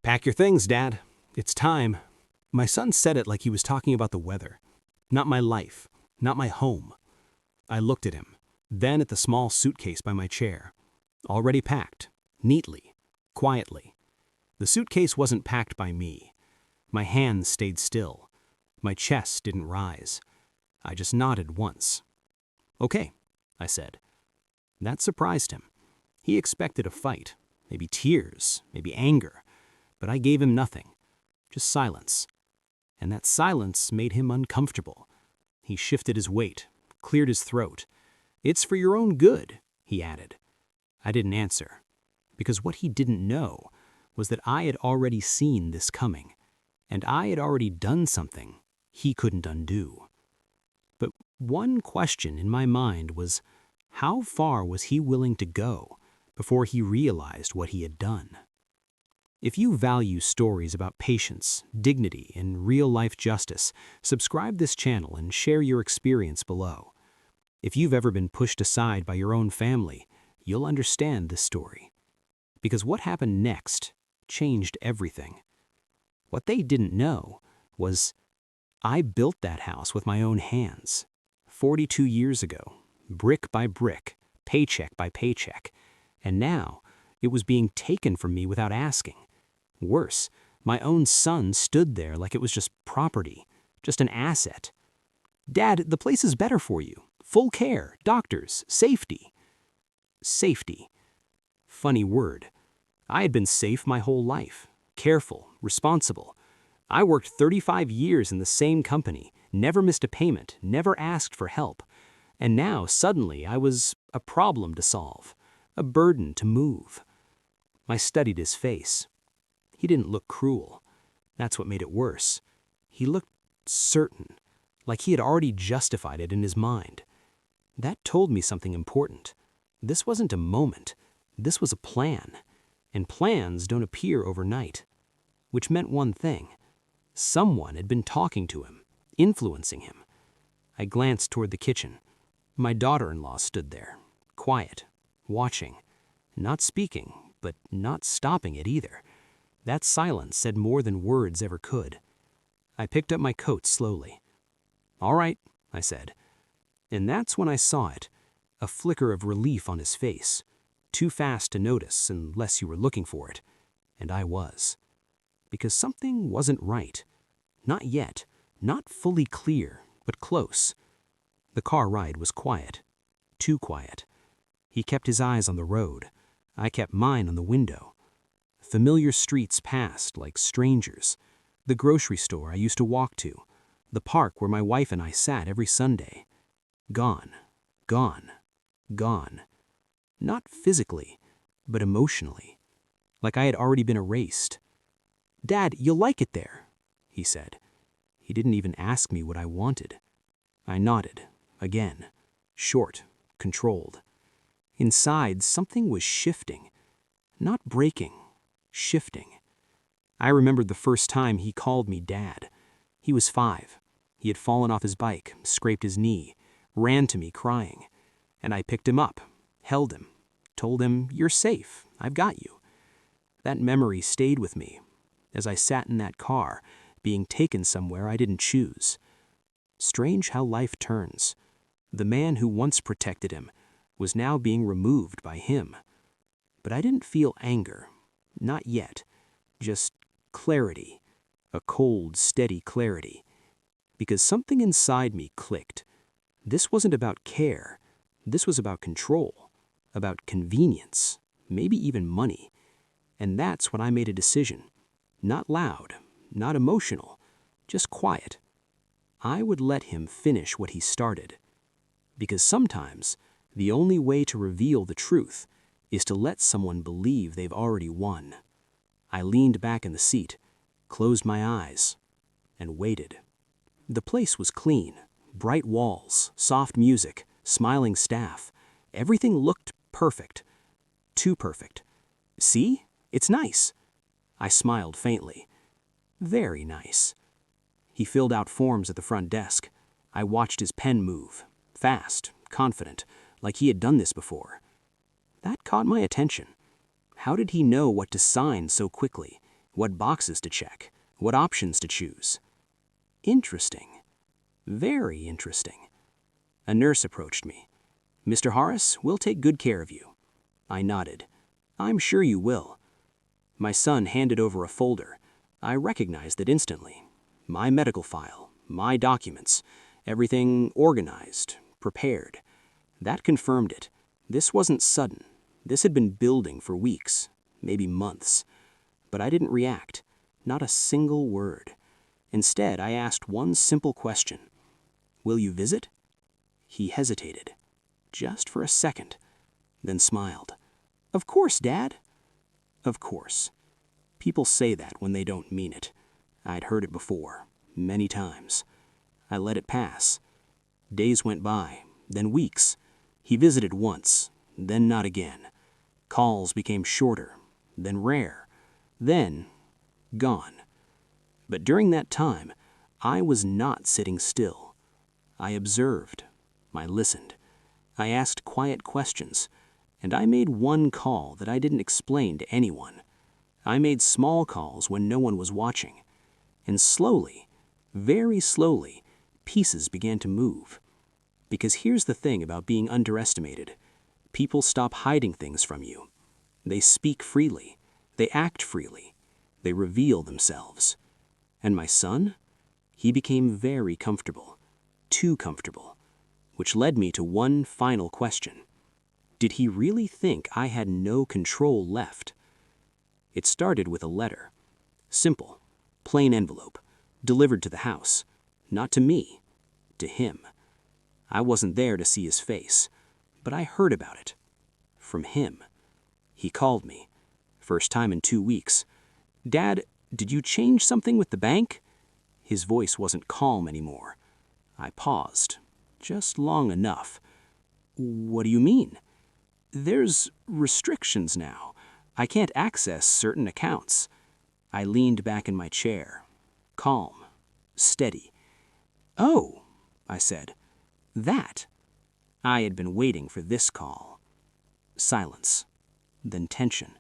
Pack your things, Dad. It's time. My son said it like he was talking about the weather. Not my life, not my home. I looked at him, then at the small suitcase by my chair. Already packed, neatly, quietly. The suitcase wasn't packed by me. My hands stayed still. My chest didn't rise. I just nodded once. "Okay," I said. That surprised him. He expected a fight, maybe tears, maybe anger, but I gave him nothing, just silence. And that silence made him uncomfortable. He shifted his weight, cleared his throat. "It's for your own good," he added. I didn't answer, because what he didn't know was that I had already seen this coming, and I had already done something he couldn't undo. But one question in my mind was, how far was he willing to go before he realized what he had done? If you value stories about patience, dignity, and real-life justice, subscribe this channel and share your experience below. If you've ever been pushed aside by your own family, you'll understand this story. Because what happened next changed everything. What they didn't know was I built that house with my own hands, 42 years ago, brick by brick, paycheck by paycheck, and now it was being taken from me without asking. Worse, my own son stood there like it was just property, just an asset. "Dad, the place is better for you. Full care, doctors, safety." Safety. Funny word. I had been safe my whole life, careful, responsible. I worked 35 years in the same company, never missed a payment, never asked for help. And now, suddenly, I was a problem to solve, a burden to move. I studied his face. He didn't look cruel. That's what made it worse. He looked certain, like he had already justified it in his mind. That told me something important. This wasn't a moment. This was a plan. And plans don't appear overnight. Which meant one thing. Someone had been talking to him, influencing him. I glanced toward the kitchen. My daughter-in-law stood there, quiet, watching, not speaking, but not stopping it either. That silence said more than words ever could. I picked up my coat slowly. "All right," I said. And that's when I saw it, a flicker of relief on his face, too fast to notice unless you were looking for it, and I was. Because something wasn't right. Not yet, not fully clear, but close. The car ride was quiet, too quiet. He kept his eyes on the road. I kept mine on the window. Familiar streets passed like strangers. The grocery store I used to walk to. The park where my wife and I sat every Sunday. Gone, gone, gone. Not physically, but emotionally. Like I had already been erased. "Dad, you'll like it there," he said. He didn't even ask me what I wanted. I nodded, again, short, controlled. Inside, something was shifting. Not breaking, shifting. I remembered the first time he called me Dad. He was 5. He had fallen off his bike, scraped his knee, ran to me crying. And I picked him up, held him, told him, "You're safe, I've got you." That memory stayed with me as I sat in that car, being taken somewhere I didn't choose. Strange how life turns. The man who once protected him was now being removed by him. But I didn't feel anger, not yet, just clarity, a cold, steady clarity. Because something inside me clicked. This wasn't about care, this was about control, about convenience, maybe even money. And that's when I made a decision. Not loud, not emotional, just quiet. I would let him finish what he started. Because sometimes, the only way to reveal the truth is to let someone believe they've already won. I leaned back in the seat, closed my eyes, and waited. The place was clean, bright walls, soft music, smiling staff. Everything looked perfect. Too perfect. "See? It's nice." I smiled faintly. "Very nice." He filled out forms at the front desk. I watched his pen move, fast, confident, like he had done this before. That caught my attention. How did he know what to sign so quickly, what boxes to check, what options to choose. Interesting. Very interesting. A nurse approached me. "Mr. Horace, we'll take good care of you." I nodded. "I'm sure you will." My son handed over a folder. I recognized it instantly. My medical file, my documents, everything organized, prepared. That confirmed it. This wasn't sudden. This had been building for weeks, maybe months. But I didn't react. Not a single word. Instead, I asked one simple question. "Will you visit?" He hesitated. Just for a second. Then smiled. "Of course, Dad." Of course. People say that when they don't mean it. I'd heard it before, many times. I let it pass. Days went by, then weeks. He visited once, then not again. Calls became shorter, then rare, then gone. But during that time, I was not sitting still. I observed. I listened. I asked quiet questions, and I made one call that I didn't explain to anyone. I made small calls when no one was watching. And slowly, very slowly, pieces began to move. Because here's the thing about being underestimated. People stop hiding things from you. They speak freely. They act freely. They reveal themselves. And my son? He became very comfortable. Too comfortable. Which led me to one final question. Did he really think I had no control left? It started with a letter. Simple, plain envelope, delivered to the house. Not to me, to him. I wasn't there to see his face, but I heard about it. From him. He called me. First time in 2 weeks. "Dad, did you change something with the bank?" His voice wasn't calm anymore. I paused, just long enough. "What do you mean?" "There's restrictions now. I can't access certain accounts." I leaned back in my chair, calm, steady. "Oh," I said, "that." I had been waiting for this call. Silence, then tension.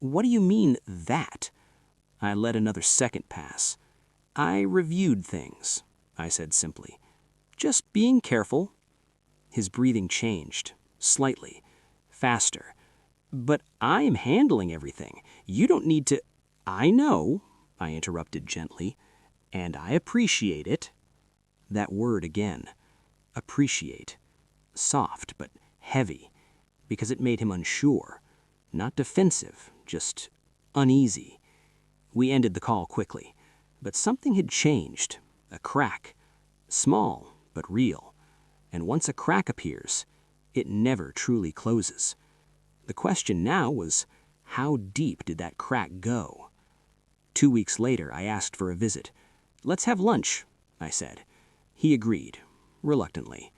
"What do you mean, that?" I let another second pass. "I reviewed things," I said simply. "Just being careful." His breathing changed, slightly, faster. "But I'm handling everything. You don't need to—" "I know," I interrupted gently, "and I appreciate it." That word again. Appreciate. Soft, but heavy, because it made him unsure. Not defensive, just uneasy. We ended the call quickly, but something had changed. A crack. Small, but real. And once a crack appears, it never truly closes. The question now was, how deep did that crack go? 2 weeks later, I asked for a visit. "Let's have lunch," I said. He agreed, reluctantly.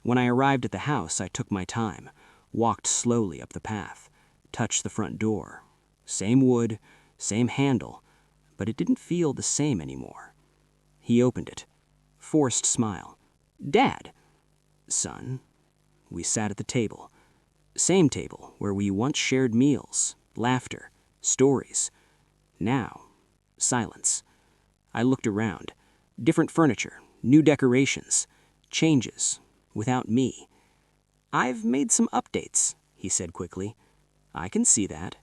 When I arrived at the house, I took my time, walked slowly up the path, touched the front door. Same wood, same handle, but it didn't feel the same anymore. He opened it. Forced smile. "Dad." "Son." We sat at the table. Same table where we once shared meals, laughter, stories. Now, silence. I looked around. Different furniture, new decorations, changes, without me. "I've made some updates," he said quickly. "I can see that."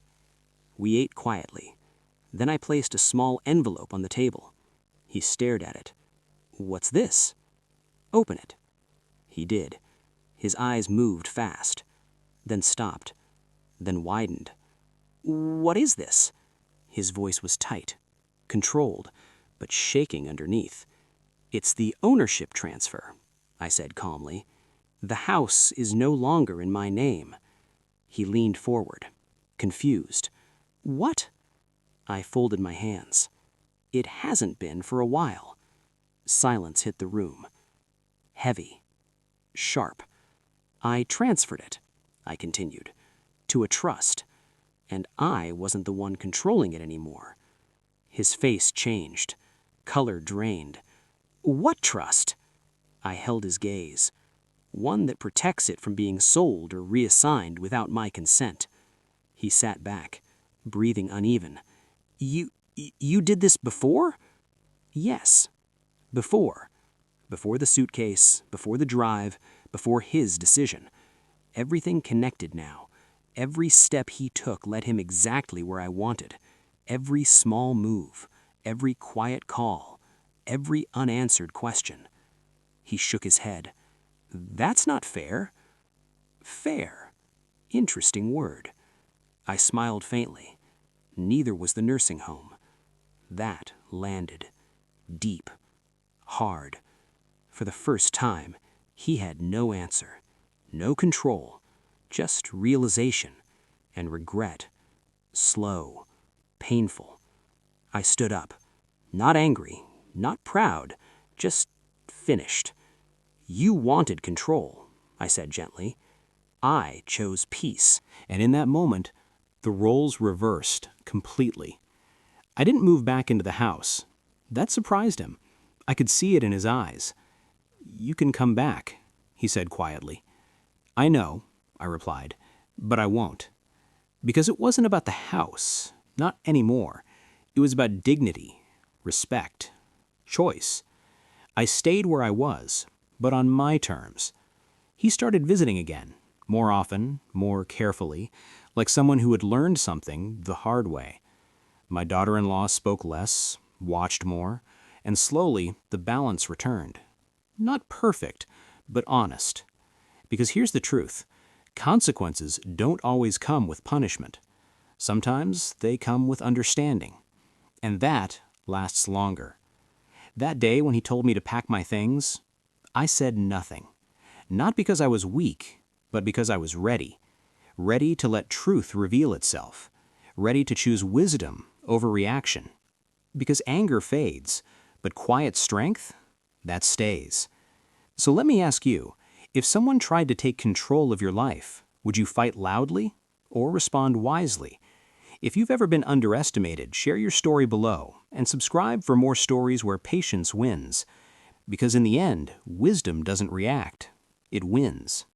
We ate quietly. Then I placed a small envelope on the table. He stared at it. "What's this?" "Open it." He did. His eyes moved fast, then stopped, then widened. "What is this?" His voice was tight, controlled, but shaking underneath. "It's the ownership transfer," I said calmly. "The house is no longer in my name." He leaned forward, confused. "What?" I folded my hands. "It hasn't been for a while." Silence hit the room. Heavy. Sharp. "I transferred it," I continued, "to a trust. And I wasn't the one controlling it anymore." His face changed. Color drained. "What trust?" I held his gaze. "One that protects it from being sold or reassigned without my consent." He sat back, breathing uneven. You did this before?" "Yes, before. Before the suitcase, before the drive, before his decision. Everything connected now. Every step he took led him exactly where I wanted. Every small move, every quiet call, every unanswered question." He shook his head. "That's not fair." "Fair. Interesting word." I smiled faintly. Neither was the nursing home. That landed. Deep. Hard. For the first time, he had no answer, no control, just realization and regret. Slow. Painful. I stood up. Not angry, not proud, just finished. "You wanted control," I said gently. "I chose peace." And in that moment, the roles reversed completely. I didn't move back into the house. That surprised him. I could see it in his eyes. "You can come back," he said quietly. "I know," I replied, "but I won't." Because it wasn't about the house, not anymore. It was about dignity, respect, choice. I stayed where I was, but on my terms. He started visiting again, more often, more carefully, like someone who had learned something the hard way. My daughter-in-law spoke less, watched more, and slowly the balance returned. Not perfect, but honest. Because here's the truth. Consequences don't always come with punishment. Sometimes they come with understanding. And that lasts longer. That day when he told me to pack my things, I said nothing. Not because I was weak, but because I was ready. Ready to let truth reveal itself. Ready to choose wisdom over reaction. Because anger fades, but quiet strength, that stays. So let me ask you, if someone tried to take control of your life, would you fight loudly or respond wisely? If you've ever been underestimated, share your story below and subscribe for more stories where patience wins. Because in the end, wisdom doesn't react, it wins.